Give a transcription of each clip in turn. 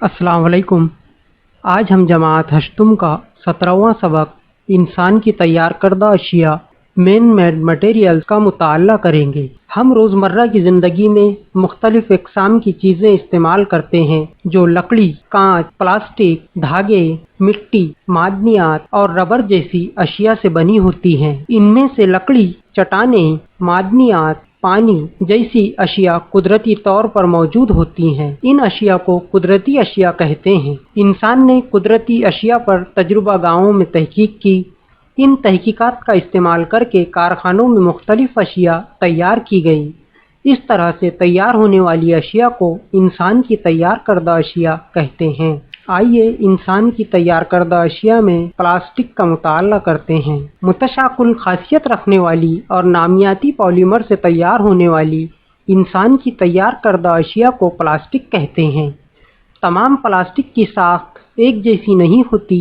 अस्सलाम वालेकुम। आज हम जमात हश्तुम का 17वां सबक इंसान की तैयार करदा अशिया मेन मेड मटेरियल्स का मुताला करेंगे। हम रोज़मर्रा की ज़िंदगी में मुख्तलिफ इक़साम की चीज़ें इस्तेमाल करते हैं जो लकड़ी, कांच, प्लास्टिक, धागे, मिट्टी, मादनियात और रबर जैसी अशिया से बनी होती हैं। इनमें से लकड़ी, चट्टानें, मादनियात, पानी जैसी अशिया कुदरती तौर पर मौजूद होती हैं। इन अशिया को कुदरती अशिया कहते हैं। इंसान ने कुदरती अशिया पर तजुर्बा गाहों में तहकीक की। इन तहकीकात का इस्तेमाल करके कारखानों में मुख्तलिफ अशिया तैयार की गई। इस तरह से तैयार होने वाली अशिया को इंसान की तैयार करदा अशिया कहते हैं। आइए इंसान की तैयार करदा अशिया में प्लास्टिक का मुताला करते हैं। मुतशाकिल खासियत रखने वाली और नामियाती पॉलीमर से तैयार होने वाली इंसान की तैयार करदा अशिया को प्लास्टिक कहते हैं। तमाम प्लास्टिक की साख्त एक जैसी नहीं होती,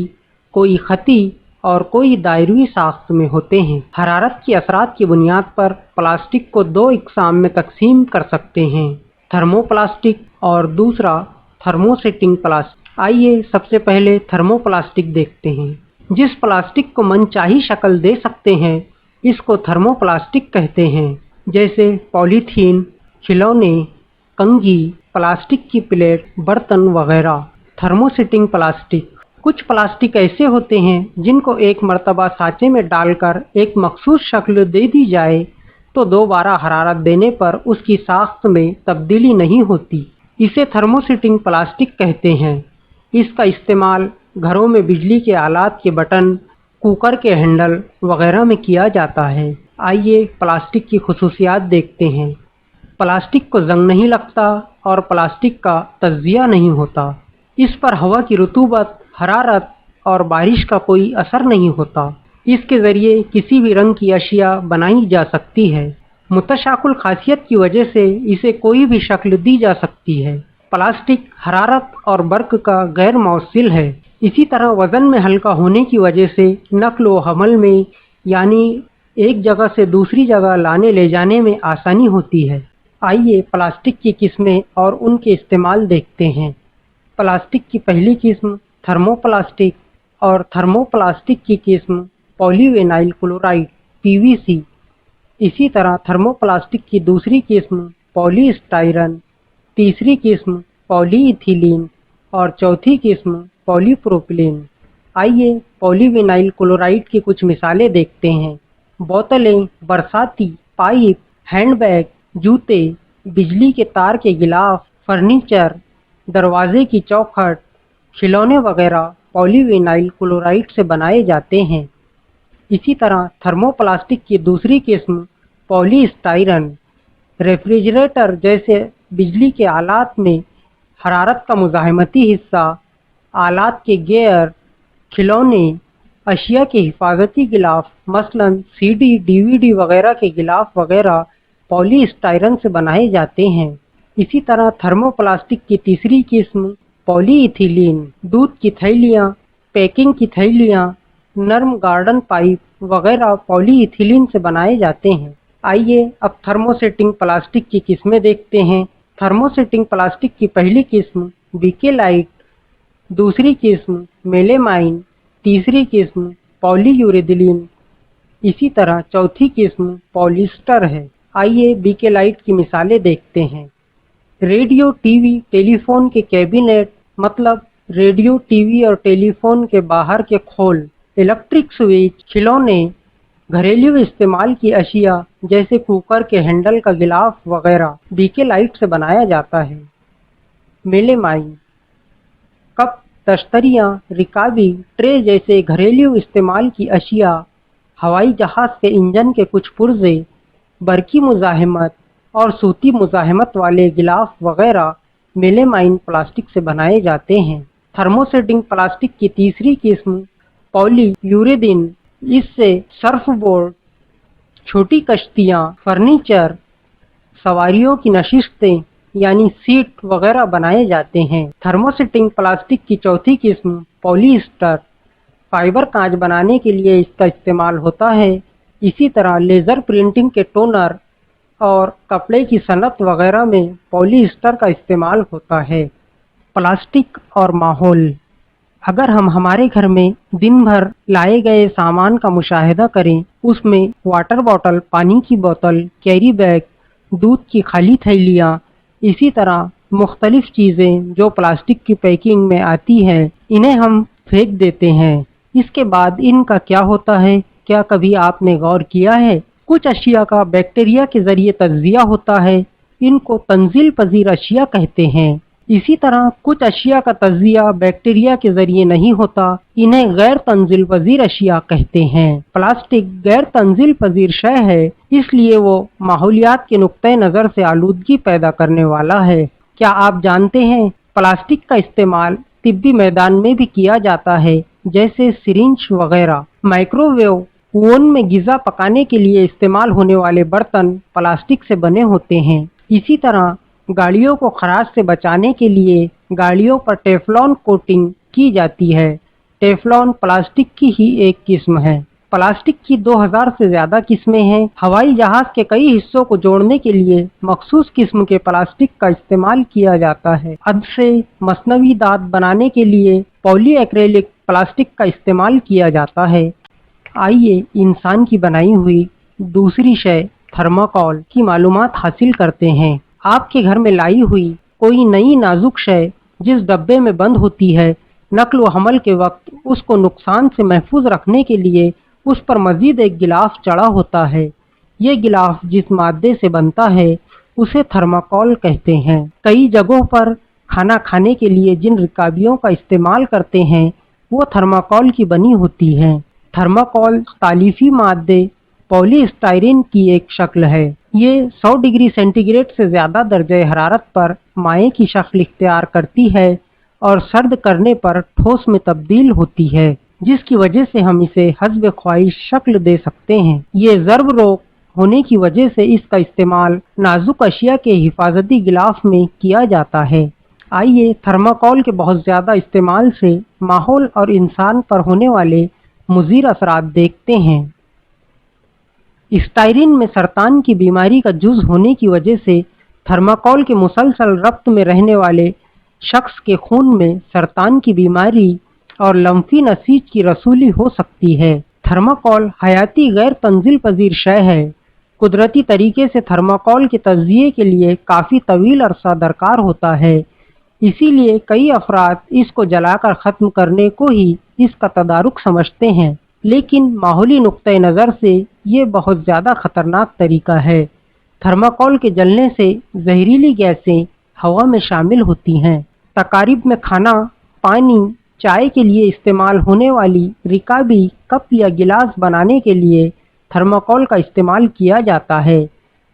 कोई खती और कोई दायरवी साख्त में होते हैं। हरारत की असरात की बुनियाद पर प्लास्टिक को दो इक़साम में तकसीम कर सकते हैं, थर्मोप्लास्टिक और दूसरा थर्मोसेटिंग प्लास्टिक। आइए सबसे पहले थर्मोप्लास्टिक देखते हैं। जिस प्लास्टिक को मनचाही शक्ल दे सकते हैं इसको थर्मोप्लास्टिक कहते हैं, जैसे पॉलीथीन, खिलौने, कंघी, प्लास्टिक की प्लेट, बर्तन वगैरह। थर्मोसेटिंग प्लास्टिक, कुछ प्लास्टिक ऐसे होते हैं जिनको एक मरतबा सांचे में डालकर एक मखसूस शक्ल दे दी जाए तो दोबारा हरारत देने पर उसकी साख्त में तब्दीली नहीं होती। इसे थर्मोसेटिंग प्लास्टिक कहते हैं। इसका इस्तेमाल घरों में बिजली के आलात के बटन, कुकर के हैंडल वगैरह में किया जाता है। आइए प्लास्टिक की खुसूसियात देखते हैं। प्लास्टिक को जंग नहीं लगता और प्लास्टिक का तज्जिया नहीं होता। इस पर हवा की रुतूबत, हरारत और बारिश का कोई असर नहीं होता। इसके ज़रिए किसी भी रंग की अशिया बनाई जा सकती है। मुतशाकिल खासियत की वजह से इसे कोई भी शक्ल दी जा सकती है। प्लास्टिक हरारत और बर्क का गैर मौसिल है। इसी तरह वज़न में हल्का होने की वजह से नक्ल व हमल में यानी एक जगह से दूसरी जगह लाने ले जाने में आसानी होती है। आइए प्लास्टिक की किस्में और उनके इस्तेमाल देखते हैं। प्लास्टिक की पहली किस्म थर्मोप्लास्टिक और थर्मोप्लास्टिक की किस्म पॉलीविनाइल क्लोराइड (पीवीसी). इसी तरह थर्मोप्लास्टिक की दूसरी किस्म पॉलीस्टाइरन, तीसरी किस्म पॉलीइथिलीन और चौथी किस्म पॉलीप्रोपिलीन। आइए पॉलीविनाइल क्लोराइड की कुछ मिसालें देखते हैं। बोतलें, बरसाती, पाइप, हैंडबैग, जूते, बिजली के तार के गिलाफ, फर्नीचर, दरवाजे की चौखट, खिलौने वगैरह पॉलीविनाइल क्लोराइड से बनाए जाते हैं। इसी तरह थर्मोप्लास्टिक की दूसरी किस्म पॉलीस्टाइरन, रेफ्रिजरेटर जैसे बिजली के आलात में हरारत का मुज़ाहमती हिस्सा, आलात के गेयर, खिलौने, अशिया के हिफाजती गिलाफ मसलन सीडी, डीवीडी वगैरह के गिलाफ वगैरह पॉलीस्टाइरन से बनाए जाते हैं। इसी तरह थर्मोप्लास्टिक की तीसरी किस्म पॉलीइथिलीन, दूध की थैलियाँ, पैकिंग की थैलियाँ, नर्म गार्डन पाइप वगैरह पॉलीइथिलीन से बनाए जाते हैं। आइए अब थर्मोसेटिंग प्लास्टिक की किस्में देखते हैं। थर्मोसेटिंग प्लास्टिक की पहली किस्म बिकेलाइट, दूसरी किस्म मेलेमाइन, तीसरी किस्म पॉलीयूरेथिलीन, इसी तरह चौथी किस्म पॉलिस्टर है। आइए बिकेलाइट की मिसालें देखते हैं। रेडियो, टीवी, टेलीफोन के कैबिनेट मतलब रेडियो, टीवी और टेलीफोन के बाहर के खोल, इलेक्ट्रिक स्विच, खिलौने, घरेलू इस्तेमाल की अशिया जैसे कुकर के हैंडल का गिलाफ वगैरह बिकेलाइट से बनाया जाता है। मेलेमाइन, कप, तश्तरियाँ, रिकाबी, ट्रे जैसे घरेलू इस्तेमाल की अशिया, हवाई जहाज के इंजन के कुछ पुर्जे, बरकी मुज़ाहमत और सूती मुज़ाहमत वाले गिलाफ वगैरह मेलेमाइन प्लास्टिक से बनाए जाते हैं। थर्मोसेटिंग प्लास्टिक की तीसरी किस्म पॉलीयूरेथीन, इससे सर्फबोर्ड, छोटी कश्तियाँ, फर्नीचर, सवारियों की नशिस्तें यानी सीट वगैरह बनाए जाते हैं। थर्मोसेटिंग प्लास्टिक की चौथी किस्म पॉलीस्टर, फाइबर कांच बनाने के लिए इसका इस्तेमाल होता है। इसी तरह लेज़र प्रिंटिंग के टोनर और कपड़े की सनत वगैरह में पॉलीस्टर का इस्तेमाल होता है। प्लास्टिक और माहौल। अगर हम हमारे घर में दिन भर लाए गए सामान का मुशाहिदा करें, उसमें वाटर बॉटल, पानी की बोतल, कैरी बैग, दूध की खाली थैलियाँ, इसी तरह मुख्तलिफ चीज़ें जो प्लास्टिक की पैकिंग में आती हैं, इन्हें हम फेंक देते हैं। इसके बाद इनका क्या होता है, क्या कभी आपने गौर किया है? कुछ अशिया का बैक्टीरिया के ज़रिए तज्जिया होता है, इनको तंजील पजीर अशिया कहते हैं। इसी तरह कुछ अशिया का तज्जिया बैक्टीरिया के जरिए नहीं होता, इन्हें गैर तंजील पजीर अशिया कहते हैं। प्लास्टिक गैर तंजील पजीर शय है, इसलिए वो माहौलियात के नुक्ते नज़र से आलूदगी पैदा करने वाला है। क्या आप जानते हैं प्लास्टिक का इस्तेमाल तिब्बी मैदान में भी किया जाता है, जैसे सिरिंज वगैरह। माइक्रोवेव ओवन में गिज़ा पकाने के लिए इस्तेमाल होने वाले बर्तन प्लास्टिक से बने होते हैं। इसी तरह गाड़ियों को खराश से बचाने के लिए गाड़ियों पर टेफ्लॉन कोटिंग की जाती है। टेफ्लॉन प्लास्टिक की ही एक किस्म है। प्लास्टिक की 2000 से ज़्यादा किस्में हैं। हवाई जहाज़ के कई हिस्सों को जोड़ने के लिए मखसूस किस्म के प्लास्टिक का इस्तेमाल किया जाता है। अद से मसनवी दांत बनाने के लिए पॉलीएक्रेलिक प्लास्टिक का इस्तेमाल किया जाता है। आइए इंसान की बनाई हुई दूसरी शय थर्माकोल की मालूमात हासिल करते हैं। आपके घर में लाई हुई कोई नई नाजुक शय जिस डब्बे में बंद होती है, नक्ल व हमल के वक्त उसको नुकसान से महफूज रखने के लिए उस पर मजीद एक गिलाफ चढ़ा होता है। ये गिलाफ जिस मादे से बनता है उसे थर्माकोल कहते हैं। कई जगहों पर खाना खाने के लिए जिन रिकाबियों का इस्तेमाल करते हैं वो थर्माकोल की बनी होती हैं। थर्माकोल तालीफी मादे पॉलीस्टाइरीन की एक शक्ल है। ये 100 डिग्री सेंटीग्रेड से ज़्यादा दर्जे हरारत पर माए की शक्ल इख्तियार करती है और सर्द करने पर ठोस में तब्दील होती है, जिसकी वजह से हम इसे हस्ब ख्वाहिश शक्ल दे सकते हैं। ये ज़र्ब रोक होने की वजह से इसका इस्तेमाल नाजुक अशिया के हिफाजती गिलाफ में किया जाता है। आइए थर्माकोल के बहुत ज़्यादा इस्तेमाल से माहौल और इंसान पर होने वाले मुज़ीर असरात देखते हैं। स्टाइरिन में सरतान की बीमारी का जुज़ होने की वजह से थर्माकोल के मुसलसल रब्त में रहने वाले शख्स के खून में सरतान की बीमारी और लम्फी नसीज की रसूली हो सकती है। थर्माकोल हयाती गैर तंजील पजीर शय है। कुदरती तरीके से थर्माकोल के तज्जिए के लिए काफ़ी तवील अरसा दरकार होता है, इसीलिए कई अफराद इसको जलाकर ख़त्म करने को ही इसका तदारुक समझते हैं, लेकिन माहौली नुक्ते नज़र से ये बहुत ज़्यादा ख़तरनाक तरीका है। थर्माकोल के जलने से जहरीली गैसें हवा में शामिल होती हैं। तकारीब में खाना, पानी, चाय के लिए इस्तेमाल होने वाली रिकाबी, कप या गिलास बनाने के लिए थर्माकोल का इस्तेमाल किया जाता है।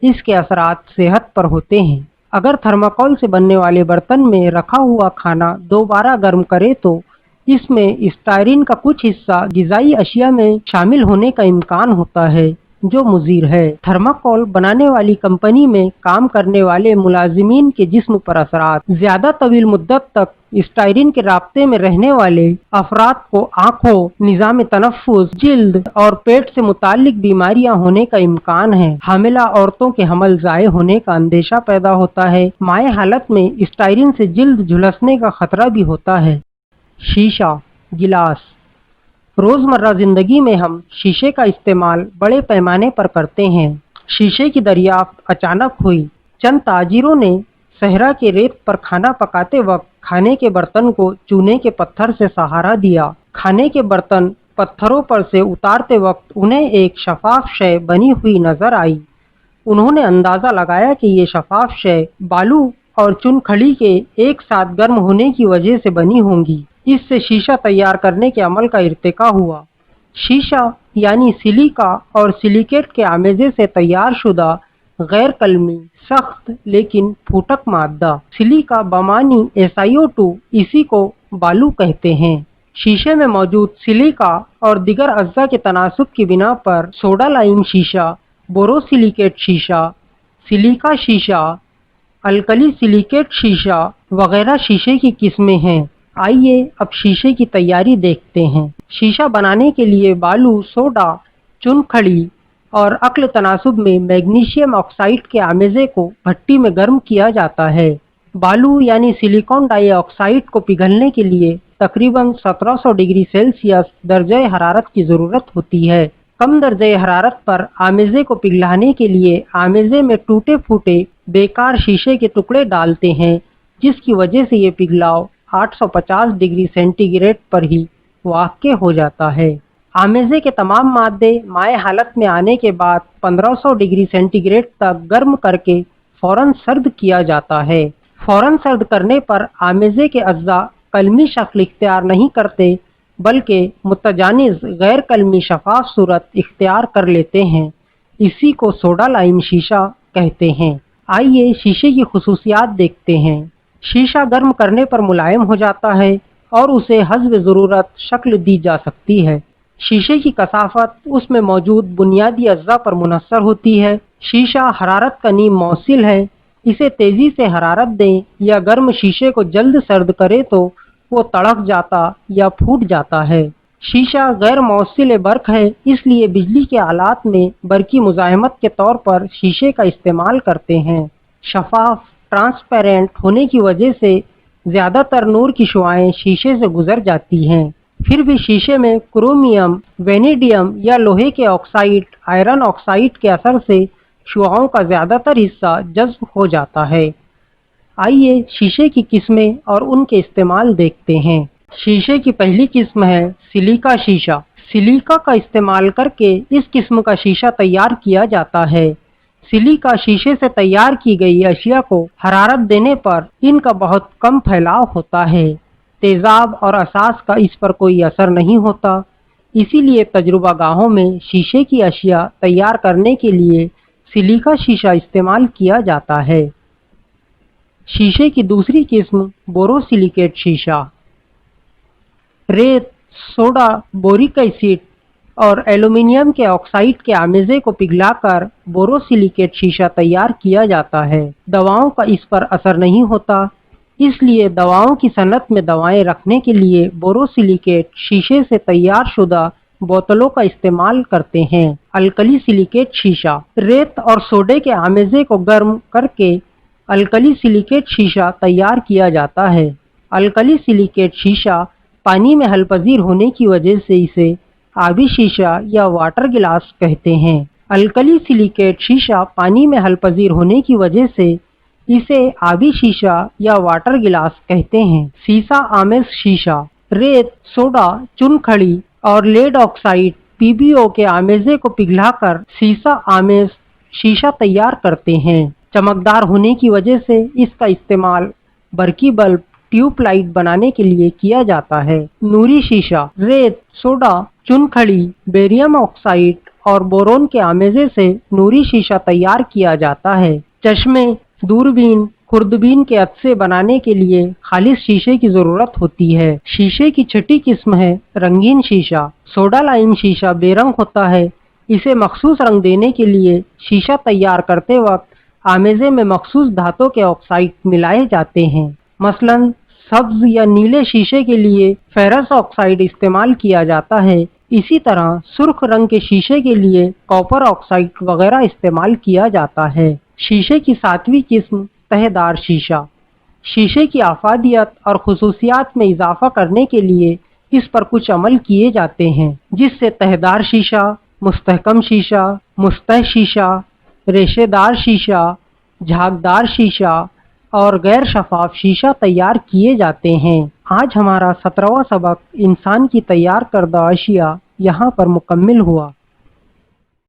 इसके असरात सेहत पर होते हैं। अगर थर्माकोल से बनने वाले बर्तन में रखा हुआ खाना दोबारा गर्म करे तो इसमें स्टाइरिन का कुछ हिस्सा गिजाई अशिया में शामिल होने का इम्कान होता है, जो मुज़ीर है। थर्माकोल बनाने वाली कंपनी में काम करने वाले मुलाजिमीन के जिस्म पर असरात। ज़्यादा तवील मुद्दत तक स्टाइरिन के राब्ते में रहने वाले अफराद को आँखों, निज़ाम तनफ्फुस, जिल्द और पेट से मुताल्लिक बीमारियां होने का इम्कान है। हामिला औरतों के हमल ज़ाये होने का अंदेशा पैदा होता है। माए हालत में स्टाइरिन से जिल्द झुलसने का खतरा भी होता है। शीशा, गिलास। रोज़मर्रा ज़िंदगी में हम शीशे का इस्तेमाल बड़े पैमाने पर करते हैं। शीशे की दरियाफ्त अचानक हुई। चंद ताजिरों ने सहरा के रेत पर खाना पकाते वक्त खाने के बर्तन को चूने के पत्थर से सहारा दिया। खाने के बर्तन पत्थरों पर से उतारते वक्त उन्हें एक शफाफ शय बनी हुई नजर आई। उन्होंने अंदाज़ा लगाया कि ये शफाफ शय बालू और चुनखड़ी के एक साथ गर्म होने की वजह से बनी होंगी। इससे शीशा तैयार करने के अमल का इर्तिका हुआ। शीशा यानी सिलिका और सिलिकेट के आमेजे से तैयार शुदा गैर कलमी, सख्त लेकिन फूटक मादा। सिलिका बमानी SiO2, इसी को बालू कहते हैं। शीशे में मौजूद सिलिका और दिगर अज्जा के तनासुब की बिना पर सोडा लाइम शीशा, बोरोसिलिकेट शीशा, सिलिका शीशा, अल्कली सिलिकेट शीशा वगैरह शीशे की किस्में हैं। आइए अब शीशे की तैयारी देखते हैं। शीशा बनाने के लिए बालू, सोडा, चुनखड़ी और अक्ल तनासुब में मैग्नीशियम ऑक्साइड के आमेजे को भट्टी में गर्म किया जाता है। बालू यानी सिलिकॉन डाइऑक्साइड को पिघलने के लिए तकरीबन 1700 डिग्री सेल्सियस दर्जे हरारत की ज़रूरत होती है। कम दर्जे हरारत पर आमेज़े को पिघलाने के लिए आमेज़े में टूटे फूटे बेकार शीशे के टुकड़े डालते हैं, जिसकी वजह से ये पिघलाव 850 डिग्री सेंटीग्रेड पर ही वाक़ई हो जाता है। आमेज़े के तमाम मादे माए हालत में आने के बाद 1500 डिग्री सेंटीग्रेड तक गर्म करके फ़ौरन सर्द किया जाता है। फ़ौरन सर्द करने पर आमेज़े के अज्जा कलमी शक्ल इख्तियार नहीं करते, बल्कि मुतजानिज़ गैर कलमी शफाफ सूरत इख्तियार कर लेते हैं। इसी को सोडा लाइम शीशा कहते हैं। आइए शीशे की खुसूसियात देखते हैं। शीशा गर्म करने पर मुलायम हो जाता है और उसे हस्ब ज़रूरत शक्ल दी जा सकती है। शीशे की कसाफत उसमें मौजूद बुनियादी अज्जा पर मुनहसर होती है। शीशा हरारत का नीम मौसिल है। इसे तेज़ी से हरारत दें या गर्म शीशे को जल्द सर्द करें तो वो तड़क जाता या फूट जाता है। शीशा गैर मौसिल बर्क है, इसलिए बिजली के आलात में बरकी मुज़ाहमत के तौर पर शीशे का इस्तेमाल करते हैं। शफाफ ट्रांसपेरेंट होने की वजह से ज़्यादातर नूर की शुआएं शीशे से गुजर जाती हैं। फिर भी शीशे में क्रोमियम, वेनेडियम या लोहे के ऑक्साइड, आयरन ऑक्साइड के असर से शुआओं का ज़्यादातर हिस्सा जज्ब हो जाता है। आइए शीशे की किस्में और उनके इस्तेमाल देखते हैं। शीशे की पहली किस्म है सिलिका शीशा। सिलिका का इस्तेमाल करके इस किस्म का शीशा तैयार किया जाता है। सिलिका शीशे से तैयार की गई अशिया को हरारत देने पर इनका बहुत कम फैलाव होता है। तेजाब और असास का इस पर कोई असर नहीं होता। इसीलिए तजुर्बा गाहों में शीशे की अशिया तैयार करने के लिए सिलिका शीशा इस्तेमाल किया जाता है। शीशे की दूसरी किस्म बोरोसिलिकेट शीशा। रेत, सोडा, बोरिक एसिड और एल्यूमिनियम के ऑक्साइड के आमेज़े को पिघलाकर बोरोसिलिकेट शीशा तैयार किया जाता है। दवाओं का इस पर असर नहीं होता, इसलिए दवाओं की सनत में दवाएं रखने के लिए बोरोसिलिकेट शीशे से तैयार शुदा बोतलों का इस्तेमाल करते हैं। अल्कली सिलिकेट शीशा। रेत और सोडे के आमेज़े को गर्म करके अल्कली सिलिकेट शीशा तैयार किया जाता है। अल्कली सिलिकेट शीशा पानी में हलपजीर होने की वजह से इसे आबी शीशा या वाटर गिलास कहते हैं। अल्कली सिलिकेट शीशा पानी में हलपजीर होने की वजह से इसे आबी शीशा या वाटर गिलास कहते हैं। सीसा आमेज शीशा। रेत, सोडा, चुनखड़ी और लेड ऑक्साइड पीबीओ के आमेज़े को पिघलाकर सीसा आमेज शीशा तैयार करते हैं। चमकदार होने की वजह से इसका इस्तेमाल बरकी बल्ब, ट्यूबलाइट बनाने के लिए किया जाता है। नूरी शीशा। रेत, सोडा, चुनखड़ी, बेरियम ऑक्साइड और बोरोन के आमेज़े से नूरी शीशा तैयार किया जाता है। चश्मे, दूरबीन, खुर्दबीन के अदसे बनाने के लिए खालिस शीशे की जरूरत होती है। शीशे की छठी किस्म है रंगीन शीशा। सोडा लाइम शीशा बेरंग होता है। इसे मखसूस रंग देने के लिए शीशा तैयार करते वक्त आमेज़े में मखसूस धातु के ऑक्साइड मिलाए जाते हैं। मसलन सब्ज या नीले शीशे के लिए फेरस ऑक्साइड इस्तेमाल किया जाता है। इसी तरह सुर्ख रंग के शीशे के लिए कॉपर ऑक्साइड वगैरह इस्तेमाल किया जाता है। शीशे की सातवीं किस्म तहदार शीशा। शीशे की आफादियत और खुसूसियात में इजाफा करने के लिए इस पर कुछ अमल किए जाते हैं, जिससे तहदार शीशा, मुस्तहकम शीशा, मुस्तह शीशा, रेशेदार शीशा, झागदार शीशा और गैर शफाफ शीशा तैयार किए जाते हैं। आज हमारा 17वां सबक इंसान की तैयार करदा अशिया यहाँ पर मुकम्मिल हुआ।